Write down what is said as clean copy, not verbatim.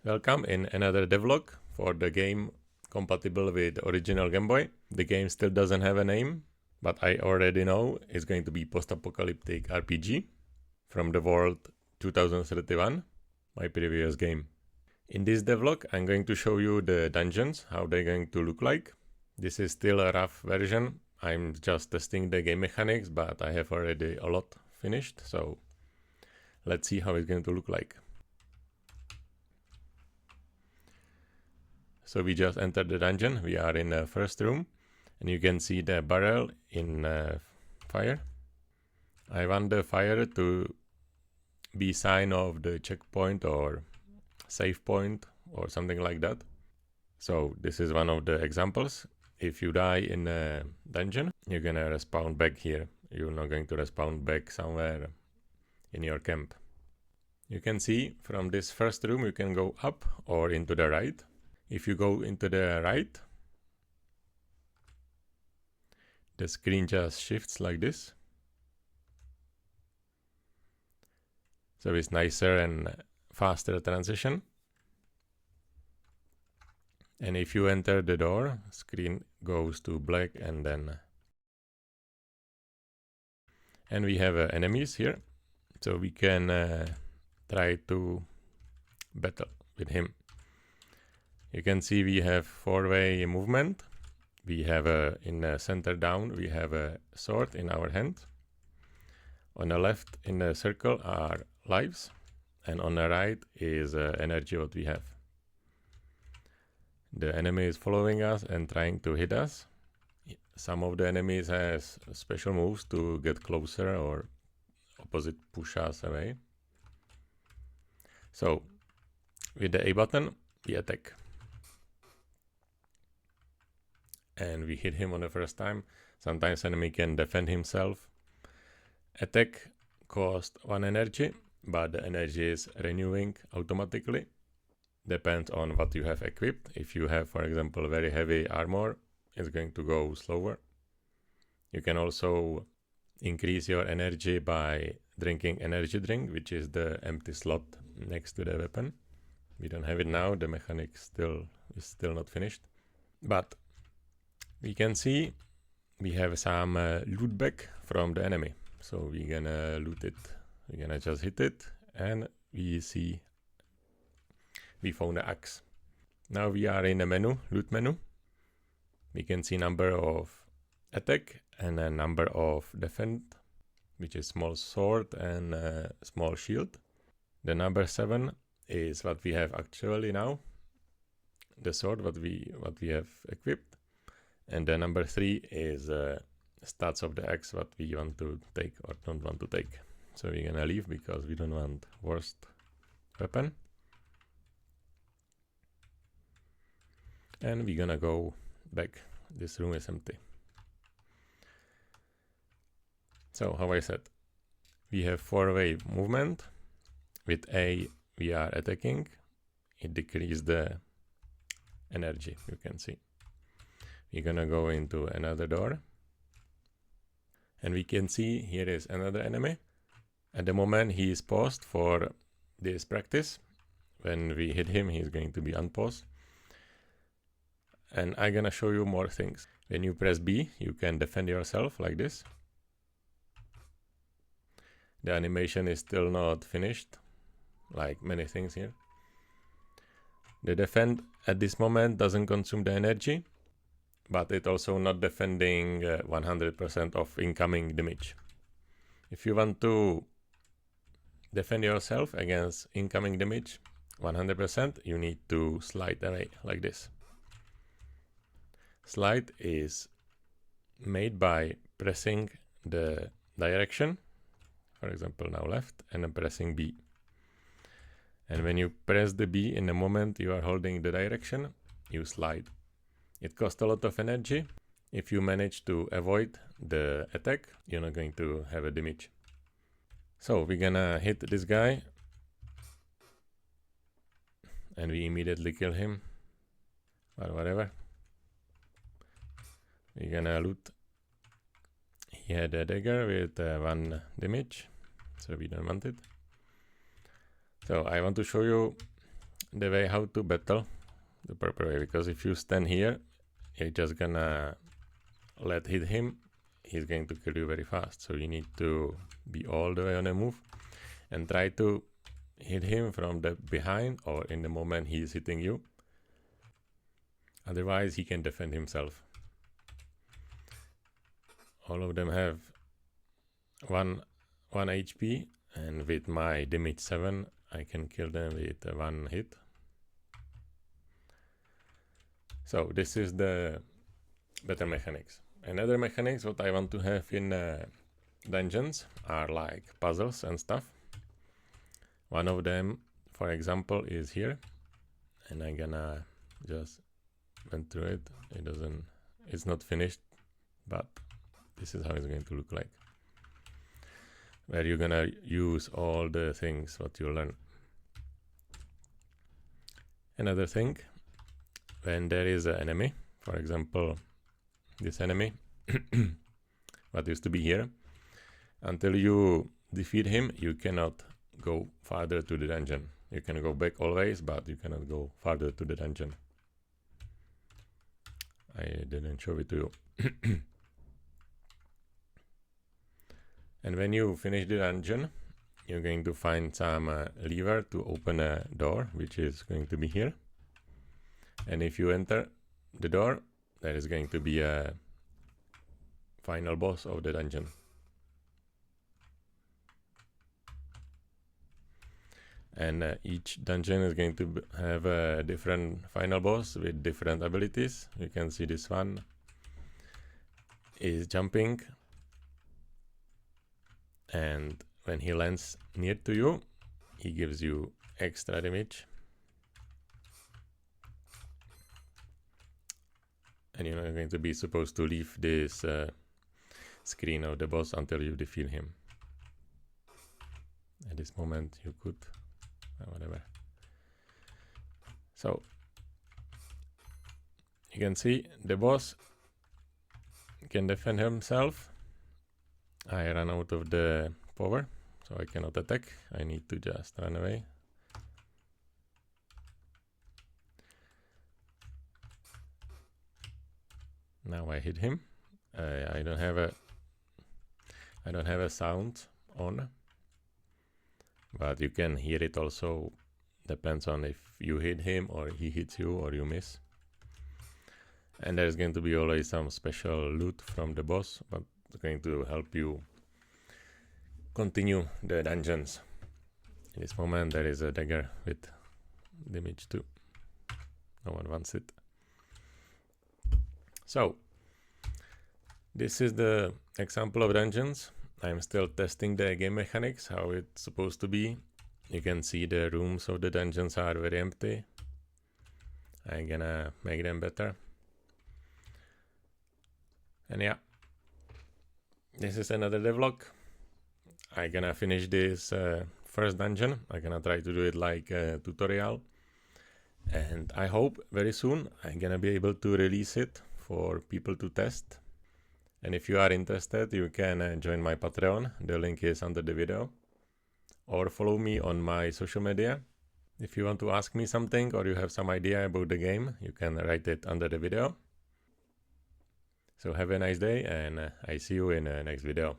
Welcome in another devlog for the game compatible with original Game Boy. The game still doesn't have a name, but I already know it's going to be post-apocalyptic RPG from the world 2031, my previous game. In this devlog, I'm going to show you the dungeons, how they're going to look like. This is still a rough version. I'm just testing the game mechanics, but I have already a lot finished, so let's see how it's going to look like. So we just entered the dungeon. We are in the first room, and you can see the barrel in fire. I want the fire to be sign of the checkpoint or save point or something like that. So this is one of the examples. If you die in a dungeon, you're gonna respawn back here. You're not going to respawn back somewhere in your camp. You can see from this first room you can go up or into the right. If you go into the right, the screen just shifts like this. So it's nicer and faster transition. And if you enter the door, screen goes to black and then... And we have enemies here. So we can try to battle with him. You can see we have four-way movement. We have in the center down, we have a sword in our hand. On the left in the circle are lives, and on the right is energy what we have. The enemy is following us and trying to hit us. Some of the enemies has special moves to get closer or opposite push us away. So with the A button, we attack. And we hit him on the first time. Sometimes enemy can defend himself. Attack cost 1 energy, but the energy is renewing automatically. Depends on what you have equipped. If you have, for example, very heavy armor, it's going to go slower. You can also increase your energy by drinking energy drink, which is the empty slot next to the weapon. We don't have it now. The mechanic is still not finished. But we can see we have some loot back from the enemy. So we're gonna loot it. We're gonna just hit it, and we see we found the axe. Now we are in the menu, loot menu. We can see number of attack and a number of defend, which is small sword and small shield. The number 7 is what we have actually now. The sword what we have equipped. And the number 3 is stats of the axe, what we want to take or don't want to take. So we're gonna leave because we don't want worst weapon. And we're gonna go back. This room is empty. So how I said, we have four-way movement. With A, we are attacking. It decreases the energy, you can see. We're gonna go into another door. And we can see here is another enemy. At the moment he is paused for this practice. When we hit him, he's going to be unpaused. And I'm gonna show you more things. When you press B, you can defend yourself like this. The animation is still not finished, like many things here. The defend at this moment doesn't consume the energy, but it also not defending 100% of incoming damage. If you want to defend yourself against incoming damage 100%, you need to slide away like this. Slide is made by pressing the direction, for example now left, and then pressing B. And when you press the B in the moment you are holding the direction, you slide. It costs a lot of energy. If you manage to avoid the attack, you're not going to have a damage. So we're gonna hit this guy. And we immediately kill him. Or whatever. We're gonna loot. He had a dagger with 1 damage. So we don't want it. So I want to show you the way how to battle the proper way, because if you stand here, you're just gonna hit him, he's going to kill you very fast. So you need to be all the way on a move and try to hit him from the behind or in the moment he's hitting you. Otherwise he can defend himself. All of them have 1 HP, and with my damage 7 I can kill them with 1 hit. So this is the better mechanics. Another mechanics what I want to have in dungeons are like puzzles and stuff. One of them, for example, is here, and I'm gonna just went through it. It's not finished, but this is how it's going to look like, where you're gonna use all the things what you learn. Another thing, when there is an enemy, for example this enemy what used to be here, until you defeat him you cannot go farther to the dungeon. You can go back always, but you cannot go farther to the dungeon. I didn't show it to you. And when you finish the dungeon, you're going to find some lever to open a door, which is going to be here. And if you enter the door, there is going to be a final boss of the dungeon. And each dungeon is going to have a different final boss with different abilities. You can see this one is jumping, and when he lands near to you, he gives you extra damage. And you're not going to be supposed to leave this screen of the boss until you defeat him. At this moment you could whatever. So you can see the boss can defend himself. I ran out of the power, so I cannot attack. I need to just run away. Now I hit him. I don't have a sound on, but you can hear it also. Depends on if you hit him or he hits you or you miss. And there's going to be always some special loot from the boss, but it's going to help you continue the dungeons. In this moment there is a dagger with damage too. No one wants it. So this is the example of dungeons. I'm still testing the game mechanics, how it's supposed to be. You can see the rooms of the dungeons are very empty. I'm gonna make them better. And yeah, this is another devlog. I'm gonna finish this first dungeon. I'm gonna try to do it like a tutorial. And I hope very soon I'm gonna be able to release it for people to test. And if you are interested, you can join my Patreon. The link is under the video. Or follow me on my social media. If you want to ask me something or you have some idea about the game, you can write it under the video. So have a nice day, and I see you in the next video.